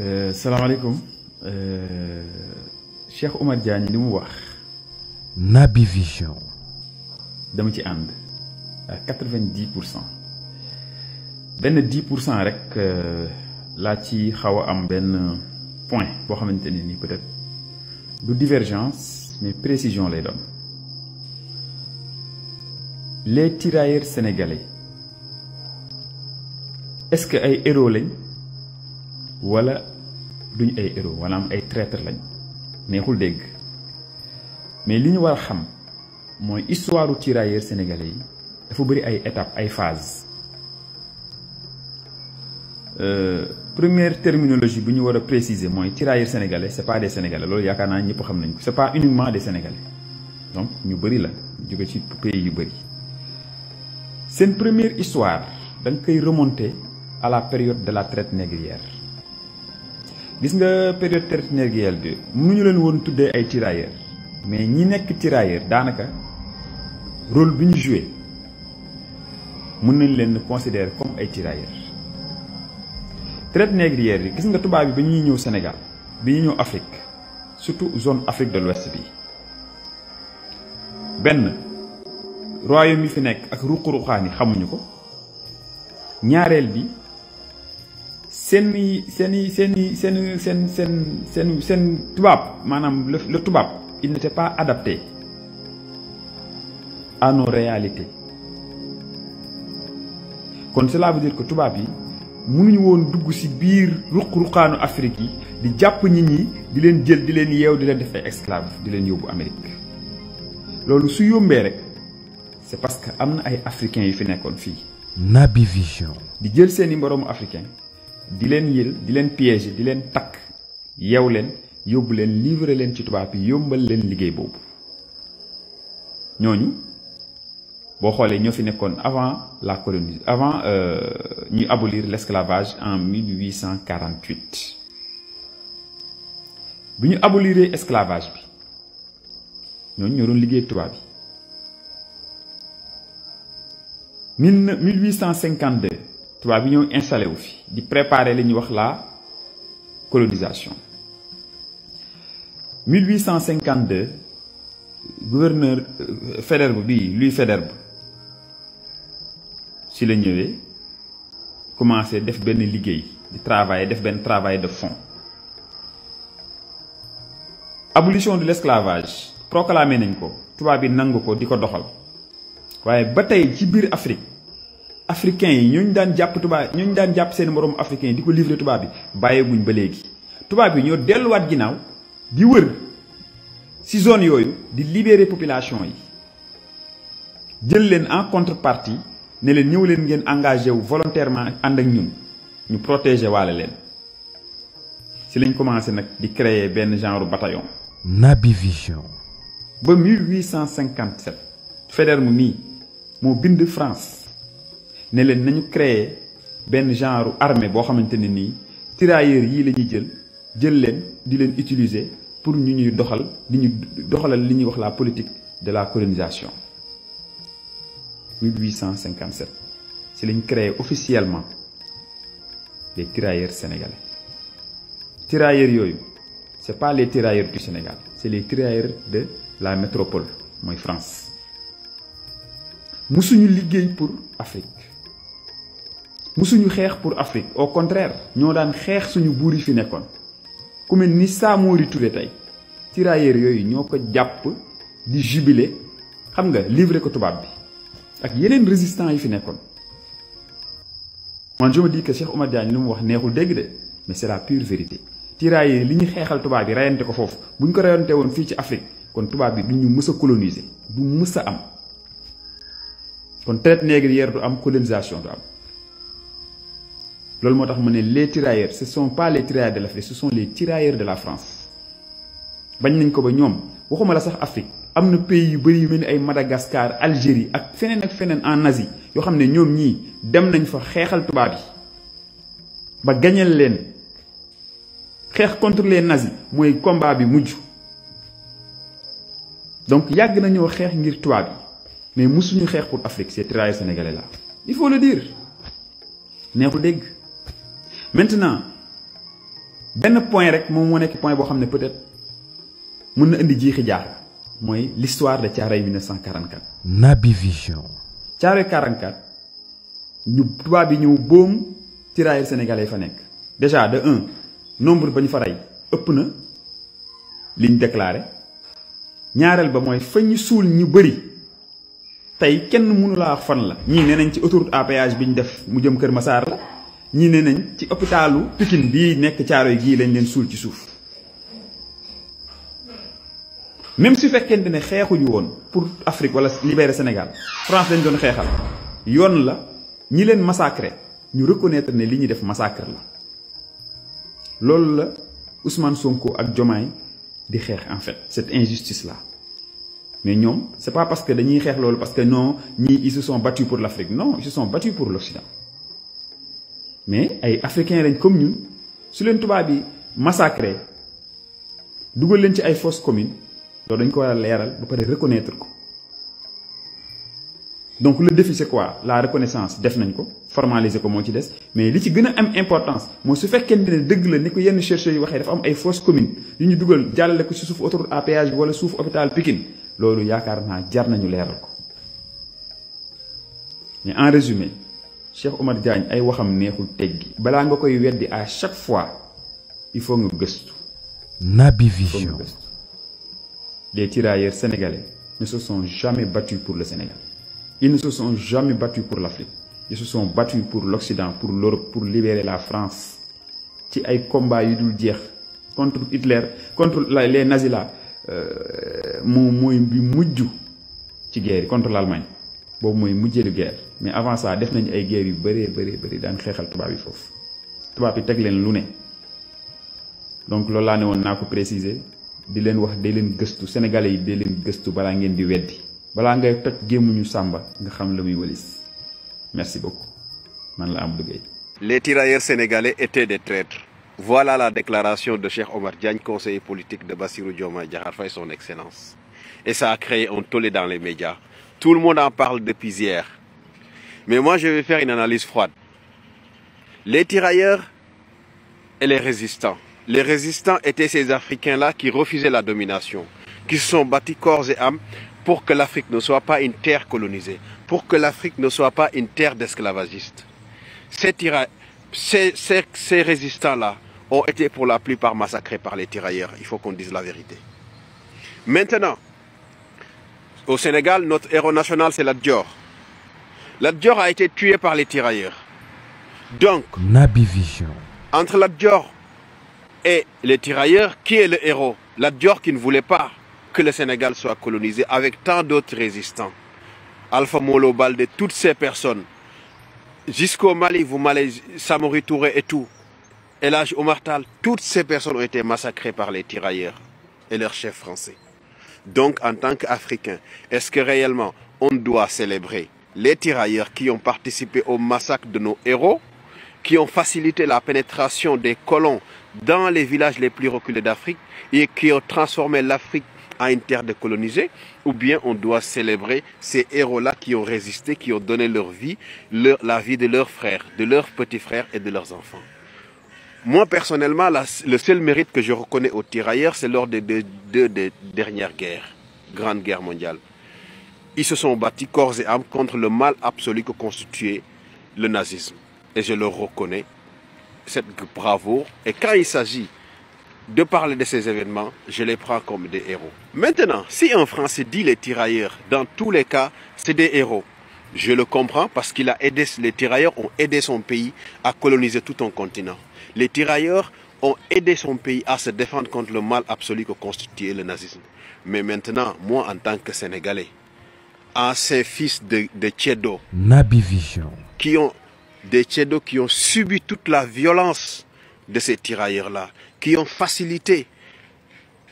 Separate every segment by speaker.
Speaker 1: salaamaaleykum Cheikh Oumar Diagne li mu wax.
Speaker 2: Naby Vision.
Speaker 1: dama ci ànd à 90%. benn 10% rek laa ci xaw a am benn point boo xamante ne ni peut-être du divergence mais précision lay doon. Les tirailleurs sénégalais est-ce que ay héros lañ wala duñ ay héros wala am ay traîtres lañ neexul dégg mais li ñu war a xam mooy histoire u tirailleurs sénégalais yi dafa bëri ay étapes ay phases. Première terminologie bu ñu war a préciser mooy tirailleurs sénégalais c'est pas des sénégalais loolu yaakaar naa ñëpp xam nañ ko c'est pas uniquement des sénégalais donc ñu bëri la jóge ci pays yu bëri. seen première histoire da nga koy remonter à la période de la traite négrière gis nga période traite négrière bi mënuñu leen woon tuddee ay tirailleurs mais ñi nekk tirailleurs daanaka rôle bi ñu joué mën nañ leen considérer comme ay tirailleurs. traite négrière bi gis nga tubaab bi ba ñuy ñëw Sénégal bi ñuy ñëw Afrique surtout zone Afrique de l'Ouest bi benn royaume yi fi nekk ak ruq-ruqaan yi xamuñu ko ñaareel bi seen tubaab maanaam le tubaab il n'était pas adapté à nos réalités kon cela veut dire que tubaab yi mënuñu woon dugg ci biir ruq-ruqaanu Afrique yi di jàpp nit ñi di leen jël di leen yeew di leen def ay esclave di leen yóbbu Amérique loolu su yombee rek c'est parce que am na ay africains yu fi nekkoon fii.
Speaker 2: Naby Vision.
Speaker 1: di jël seeni moroomu africain di leen yël di leen piéger di leen takk yeew leen yóbbu leen livrer leen ci tubaab yi yombal leen liggéey boobu ñooñu boo xoolee ñoo fi nekkoon avant la colonie avant ñuy abolir l'esclavage en 1848 bi ñu aboliree esclavage bi ñooñu ñoo doon liggéey tubaab yi. 1852 tubaab bi ñëw installé wu fi di préparer li ñuy wax la colonisation 1852 gouverneur Faidherbe bii Louis Faidherbe si la ñëwee commencé def benn liggéey di travailler def benn travail de fond. Abolition de l'esclavage proclamé nañ ko tubaab bi nangu ko di ko doxal waaye ba tey ci biir Afrique africains yi ñooñu daan jàpp tubaab ñooñu daan jàpp seen moroom africain yi di ko livrer tubaab bi bàyyeeguñ ba léegi tubaab bi ñoo delluwaat ginnaaw di wër ci zone yooyu di libérer population yi jël leen en contrepartie ne leen ñëw leen ngeen engagé wu volontairement ànd ak ñun ñu protéger waale leen ci lañ commencé nag di créer benn genre bataillon.
Speaker 2: Naby Vision.
Speaker 1: ba 1857 Faidherbe mii moo bind France ne leen nañu créer benn genre armée boo xamante ne nii tirailleurs yii la ñuy jël leen di leen utiliser pour ñu ñuy doxal di ñu doxalal li ñuy wax la politique de la colonisation 1857 ci lañ créé officiellement les tirailleurs sénégalais. tirailleurs yooyu c'est pas les tirailleurs du Sénégal c'est les tirailleurs de la métropole mooy France. musuñu liggéey pour Afrique musuñu xeex pour Afrique au contraire ñoo daan xeex suñu buur yi fi nekkoon ku mel ni Samori Touré tey tirailleurs yooyu ñoo ko jàpp di jubiler xam nga livrer ko tubaab bi ak yeneen résistants yi fi nekkoon. man je me dis que Cheikh Oumar Diagne li mu wax neexul dégg de mais c'est la pure vérité tirailleurs li ñu xeexal tubaab bi rayante ko foofu bu ñu ko rayante woon fii ci Afrique kon tubaab bi du ñu mës a coloniser du mës a am. kon traite négrière du am colonisation du am loolu moo tax ma ne les tirailleurs ce sont pas les tirailleurs de l'Afrique ce sont les tirailleurs de la France bañ nañ ko ba ñoom waxuma la sax Afrique am na pays yu bari yu mel ni ay Madagascar Algérie ak feneen en Asie yoo xam ne ñoom ñii dem nañ fa xeexal tubaab yi ba gañal leen xeex contre les nazis mooy combat bi mujj donc yàgg nañoo xeex ngir tubaab yi mais musuñu xeex pour Afrique ces tirailleurs sénégalais là il faut le dire neexul dégg maintenant benn point rek moom moo nekk point boo xam ne peut-être mën na indi jiixi jaax mooy l'histoire de Thiaroye 1944.
Speaker 2: Naby Vision.
Speaker 1: Thiaroye 44 ñu tubaab bi ñëw boom tirailleurs sénégalais fa nekk déjà de un nombre ba ñu fa rey ëpp na liñ déclaré ñaareel ba mooy fa ñu suul ñu bëri tey kenn mënu laa wax fan la ñii nee nañ ci autoroute à péage bi ñu def mu jëm Kër Massar la ñii nee nañ ci hôpitalu Pikine bii nekk Thiaroye gii lañ leen suul ci suuf même su fekkente ne xeexuñu woon pour Afrique wala libérer Sénégal France lañ doon xeexal yoon la ñi leen massacré ñu reconnaître ne li ñuy def massacre la loolu la Ousmane Sonko ak Diomaye di xeex en fait cette injustice là mais ñoom c'est pas parce que dañuy xeex loolu parce que non ñii ils se sont battus pour l'Afrique non ils se sont battus pour l'Occident mais ay africains lañ comme ñun su leen tubaab bi massacré dugal leen ci ay fosses communes loolu dañ ko war a leeral ba pare reconnaître ko donc le défi c'est quoi la reconnaissance def nañ ko formaliser ko moo ci des mais li ci gën a am importance mooy su fekkente ne dëgg la ni ko yenn chercheurs yi waxee dafa am ay fosses communes yu ñu dugal jàllale ko ci suuf autoroute à péage bi wala suuf hôpital Pikine loolu yaakaar naa jar nañu leeral ko mais en résumé Cheikh Oumar Diagne ay waxam neexul teggi balaa nga koy weddi à chaque fois il faut nga gëstu.
Speaker 2: Naby Vision.
Speaker 1: Les tirailleurs sénégalais ne se sont jamais battus pour le Sénégal. Ils ne se sont jamais battus pour l'Afrique. Ils se sont battus pour l'Occident, pour l'Europe, pour libérer la France. Ci ay combat yu dul jeex contre Hitler, contre les nazis là, mooy bi mujj ci guerre contre l'Allemagne. Boobu mooy mujjeelu guerre. Mais avant ça def nañ ay guerre yu bëri daan xeexal tubaab yi foofu. Tubaab yi teg leen lu ne. Donc loolu laa ne woon naa ko préciser. Di leen wax day leen gëstu sénégalais yi day leen gëstu balaa ngeen di weddi balaa ngay toj gémmuñu sàmba nga xam la muy walis merci beaucoup man la Amadou Gueye.
Speaker 3: Les tirailleurs sénégalais étaient des traîtres. Voilà la déclaration de Cheikh Oumar Diagne, conseiller politique de Bassirou Diomaye Diakhar Faye, son excellence. Et ça a créé un tollé dans les médias. Tout le monde en parle depuis hier. Mais moi je vais faire une analyse froide. Les tirailleurs et les résistants. Les résistants étaient ces Africains-là qui refusaient la domination, qui se sont battus corps et âme pour que l'Afrique ne soit pas une terre colonisée, pour que l'Afrique ne soit pas une terre d'esclavagistes. Ces résistants-là ont été pour la plupart massacrés par les tirailleurs. Il faut qu'on dise la vérité. Maintenant, au Sénégal, notre héros national, c'est Lat Dior. Lat Dior a été tué par les tirailleurs. Donc,
Speaker 2: Naby Vision.
Speaker 3: Entre Lat Dior et les tirailleurs, qui est le héros? Lat Dior qui ne voulait pas que le Sénégal soit colonisé avec tant d'autres résistants. Alpha Molo Baldé, toutes ces personnes. Jusqu'au Mali, vous Mali, Samori Touré et tout. El Hadj Omar Tall, toutes ces personnes ont été massacrées par les tirailleurs et leurs chefs français. Donc, en tant qu'Africains, est-ce que réellement on doit célébrer les tirailleurs qui ont participé au massacre de nos héros, qui ont facilité la pénétration des colons dans les villages les plus reculés d'Afrique et qui ont transformé l'Afrique en une terre décolonisée, ou bien on doit célébrer ces héros-là qui ont résisté, qui ont donné leur vie, la vie de leurs frères, de leurs petits frères et de leurs enfants. Moi, personnellement, le seul mérite que je reconnais aux tirailleurs, c'est lors des deux dernières guerres, Grande Guerre mondiale. Ils se sont battus corps et âme contre le mal absolu que constituait le nazisme. Et je leur reconnais cette bravoure. Et quand il s'agit de parler de ces événements, je les prends comme des héros. Maintenant, si un Français dit les tirailleurs, dans tous les cas, c'est des héros. Je le comprends parce qu'il a aidé, les tirailleurs ont aidé son pays à coloniser tout un continent. Les tirailleurs ont aidé son pays à se défendre contre le mal absolu que constituait le nazisme. Mais maintenant, moi en tant que Sénégalais, ancien fils de Tchédo,
Speaker 2: Naby Vision.
Speaker 3: Des Tchédos qui ont subi toute la violence de ces tirailleurs-là, qui ont facilité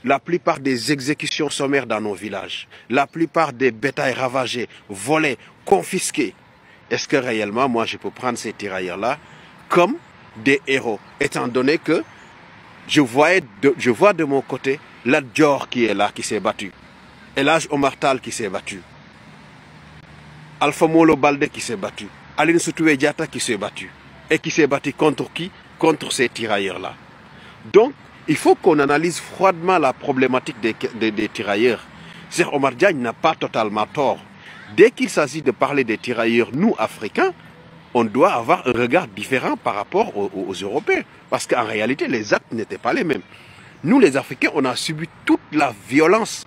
Speaker 3: la plupart des exécutions sommaires dans nos villages, la plupart des bétails ravagés, volés, confisqués. Est-ce que réellement, moi, je peux prendre ces tirailleurs-là comme des héros, étant donné que je vois de mon côté Lat Dior qui est là, qui s'est battu, El Hadj Omar Tall qui s'est battu, Alpha Molo Baldé qui s'est battu, Aline Sitoé Diatta qui s'est battu. Et qui s'est battu contre qui? Contre ces tirailleurs-là. Donc, il faut qu'on analyse froidement la problématique des tirailleurs. Cheikh Omar Diagne n'a pas totalement tort. Dès qu'il s'agit de parler des tirailleurs, nous, Africains, on doit avoir un regard différent par rapport aux Européens. Parce qu'en réalité, les actes n'étaient pas les mêmes. Nous, les Africains, on a subi toute la violence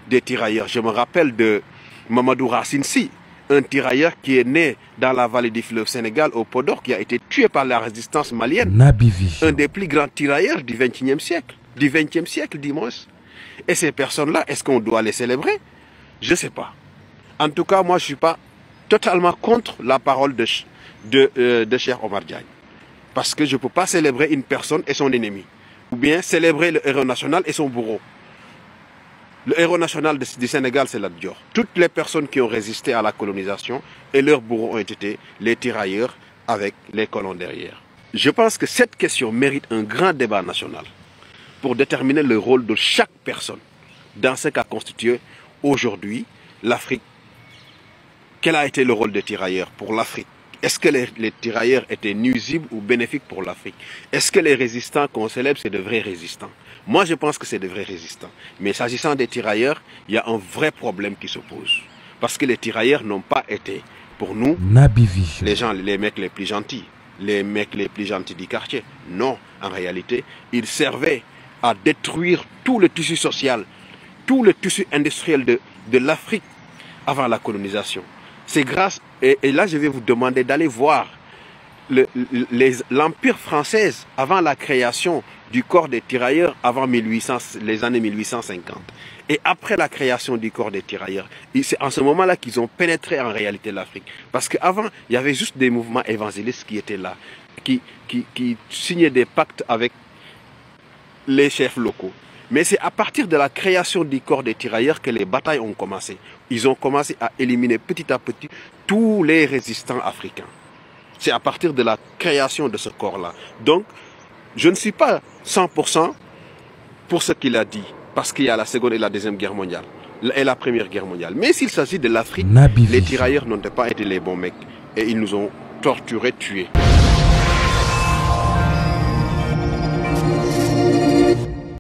Speaker 3: des tirailleurs. Je me rappelle de Mamadou Racine Sy, un tirailleur qui est né dans la vallée du fleuve Sénégal, au Podor, qui a été tué par la résistance malienne.
Speaker 2: Naby Vision.
Speaker 3: Un des plus grands tirailleurs du XXe siècle. Du XXe siècle, dis-moi. Et ces personnes-là, est-ce qu'on doit les célébrer? Je ne sais pas. En tout cas, moi, je ne suis pas totalement contre la parole de Cheikh Omar Diagne. Parce que je ne peux pas célébrer une personne et son ennemi. Ou bien célébrer le héros national et son bourreau. Le héros national du Sénégal, c'est Lat Dior. Toutes les personnes qui ont résisté à la colonisation et leurs bourreaux ont été les tirailleurs avec les colons derrière. Je pense que cette question mérite un grand débat national pour déterminer le rôle de chaque personne dans ce qu'a constitué aujourd'hui l'Afrique. Quel a été le rôle des tirailleurs pour l'Afrique? Est-ce que les tirailleurs étaient nuisibles ou bénéfiques pour l'Afrique? Est-ce que les résistants qu'on célèbre, c'est de vrais résistants? Moi, je pense que c'est de vrais résistants. Mais s'agissant des tirailleurs, il y a un vrai problème qui se pose. Parce que les tirailleurs n'ont pas été, pour nous,
Speaker 2: Naby Vision.
Speaker 3: les mecs les plus gentils, les mecs les plus gentils du quartier. Non, en réalité, ils servaient à détruire tout le tissu social, tout le tissu industriel de l'Afrique avant la colonisation. C'est grâce, et là je vais vous demander d'aller voir l'Empire français avant la création du corps des tirailleurs, avant les années 1850. Et après la création du corps des tirailleurs, c'est en ce moment-là qu'ils ont pénétré en réalité l'Afrique. Parce qu'avant, il y avait juste des mouvements évangélistes qui étaient là, qui signaient des pactes avec les chefs locaux. Mais c'est à partir de la création du corps des tirailleurs que les batailles ont commencé. Ils ont commencé à éliminer petit à petit tous les résistants africains. C'est à partir de la création de ce corps-là. Donc, je ne suis pas 100% pour ce qu'il a dit, parce qu'il y a la Seconde et la Deuxième Guerre mondiale, et la Première Guerre mondiale. Mais s'il s'agit de l'Afrique, les tirailleurs n'ont pas été les bons mecs, et ils nous ont torturés, tués.